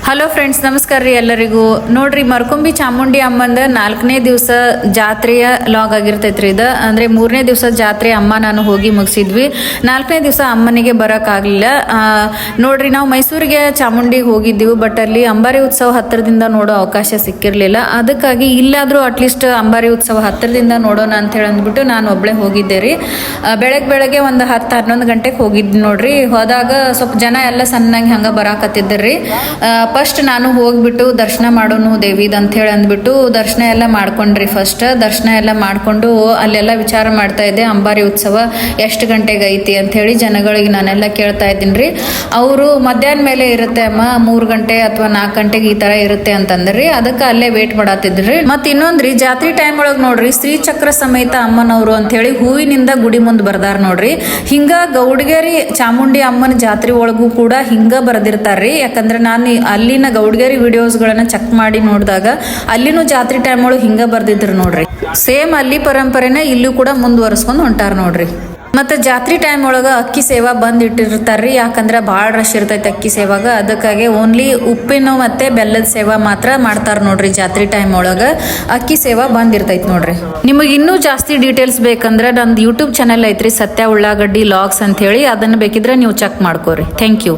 Hello friends, ನಮಸ್ಕಾರ ರೀ ಎಲ್ಲರಿಗೂ. ನೋಡ್ರಿ, ಮರ್ಕೊಂಬಿ ಚಾಮುಂಡಿ ಅಮ್ಮಂದ 4ನೇ ದಿವಸ ಜಾತ್ರೆಯ ಲಾಗ್ ಆಗಿರ್ತೈತ್ರಿ ಇದು. ಅಂದ್ರೆ 3ನೇ ದಿವಸ ಜಾತ್ರೆ ಅಮ್ಮ ನಾನು ಹೋಗಿ ಮುಗಿಸಿದ್ವಿ. 4ನೇ ದಿವಸ ಅಮ್ಮನಿಗೆ ಬರೋಕ್ಕಾಗಲಿಲ್ಲ. ನೋಡ್ರಿ, ನಾವು ಮೈಸೂರಿಗೆ ಚಾಮುಂಡಿಗೆ ಹೋಗಿದ್ದೀವಿ, ಬಟ್ ಅಲ್ಲಿ ಅಂಬಾರಿ ಉತ್ಸವ ಹತ್ತಿರದಿಂದ ನೋಡೋ ಅವಕಾಶ ಸಿಕ್ಕಿರಲಿಲ್ಲ. ಅದಕ್ಕಾಗಿ ಇಲ್ಲಾದರೂ ಅಟ್ಲೀಸ್ಟ್ ಅಂಬಾರಿ ಉತ್ಸವ ಹತ್ತಿರದಿಂದ ನೋಡೋಣ ಅಂತ ಹೇಳಿ ಅಂದ್ಬಿಟ್ಟು ನಾನು ಒಬ್ಬಳೇ ಹೋಗಿದ್ದೆ ರೀ. ಬೆಳಗ್ಗೆ ಒಂದು 10-11 ಗಂಟೆಗೆ ಹೋಗಿದ್ವಿ ನೋಡ್ರಿ. ಹೋದಾಗ ಸ್ವಲ್ಪ ಜನ ಎಲ್ಲ ಸಣ್ಣಂಗೆ ಹಂಗೆ ಬರಾಕತ್ತಿದ್ದರ್ರಿ. ಫಸ್ಟ್ ನಾನು ಹೋಗ್ಬಿಟ್ಟು ದರ್ಶನ ಮಾಡೋನು ದೇವಿದ್ ಅಂತ ಹೇಳಿ ಅಂದ್ಬಿಟ್ಟು ದರ್ಶನ ಎಲ್ಲ ಮಾಡ್ಕೊಂಡ್ರಿ. ಫಸ್ಟ್ ದರ್ಶನ ಎಲ್ಲ ಮಾಡ್ಕೊಂಡು ಅಲ್ಲೆಲ್ಲ ವಿಚಾರ ಮಾಡ್ತಾ ಇದ್ದೆ, ಅಂಬಾರಿ ಉತ್ಸವ ಎಷ್ಟು ಗಂಟೆಗೆ ಐತಿ ಅಂತ ಹೇಳಿ ಜನಗಳಿಗೆ ನಾನೆಲ್ಲ ಕೇಳ್ತಾ ಇದ್ದೀನಿ ರೀ. ಅವರು ಮಧ್ಯಾಹ್ನ ಮೇಲೆ ಇರುತ್ತೆ ಅಮ್ಮ, 3 ಗಂಟೆ ಅಥವಾ 4 ಗಂಟೆಗೆ ಈ ತರ ಇರುತ್ತೆ ಅಂತಂದ್ರಿ. ಅದಕ್ಕೆ ಅಲ್ಲೇ ವೇಟ್ ಮಾಡತ್ತಿದ್ರಿ. ಮತ್ ಇನ್ನೊಂದ್ರಿ, ಜಾತ್ರೆ ಟೈಮ್ ಒಳಗ್ ನೋಡ್ರಿ ಶ್ರೀಚಕ್ರ ಸಮೇತ ಅಮ್ಮನವರು ಅಂತ ಹೇಳಿ ಹೂವಿನಿಂದ ಗುಡಿ ಮುಂದ್ ಬರ್ದಾರ ನೋಡ್ರಿ. ಹಿಂಗ ಗೌಡಗೇರಿ ಚಾಮುಂಡಿ ಅಮ್ಮನ ಜಾತ್ರೆ ಒಳಗೂ ಕೂಡ ಹಿಂಗ ಬರ್ದಿರ್ತಾರ್ರಿ. ಯಾಕಂದ್ರೆ ನಾನು ಅಲ್ಲಿನ ಗೌಡಗೇರಿ ವಿಡಿಯೋಸ್ಗಳನ್ನ ಚೆಕ್ ಮಾಡಿ ನೋಡಿದಾಗ ಅಲ್ಲಿನೂ ಜಾತ್ರೆ ಟೈಮ್ ಒಳಗೆ ಹಿಂಗ ಬರ್ದಿದ್ರು ನೋಡ್ರಿ. ಸೇಮ್ ಅಲ್ಲಿ ಪರಂಪರೆನ ಇಲ್ಲೂ ಕೂಡ ಮುಂದುವರ್ಸ್ಕೊಂಡು ಹೊಂಟಾರ ನೋಡ್ರಿ. ಮತ್ತೆ ಜಾತ್ರೆ ಟೈಮ್ ಒಳಗ ಅಕ್ಕಿ ಸೇವಾ ಬಂದ್ ಇಟ್ಟಿರ್ತಾರ್ರಿ. ಯಾಕಂದ್ರೆ ಭಾಳ ರಶ್ ಇರ್ತೈತೆ ಅಕ್ಕಿ ಸೇವಾಗ. ಅದಕ್ಕಾಗಿ ಓನ್ಲಿ ಉಪ್ಪಿನ ಮತ್ತೆ ಬೆಲ್ಲದ ಸೇವಾ ಮಾತ್ರ ಮಾಡ್ತಾರ ನೋಡ್ರಿ. ಜಾತ್ರೆ ಟೈಮ್ ಒಳಗ ಅಕ್ಕಿ ಸೇವಾ ಬಂದ್ ಇರ್ತೈತಿ ನೋಡ್ರಿ. ನಿಮಗೆ ಇನ್ನೂ ಜಾಸ್ತಿ ಡೀಟೇಲ್ಸ್ ಬೇಕಂದ್ರೆ ನಂದು ಯೂಟ್ಯೂಬ್ ಚಾನೆಲ್ ಐತ್ರಿ, ಸತ್ಯ ಉಳ್ಳಾಗಡ್ಡಿ ಲಾಗ್ಸ್ ಅಂತ ಹೇಳಿ. ಅದನ್ನ ಬೇಕಿದ್ರೆ ನೀವು ಚೆಕ್ ಮಾಡ್ಕೋರಿ. Thank you.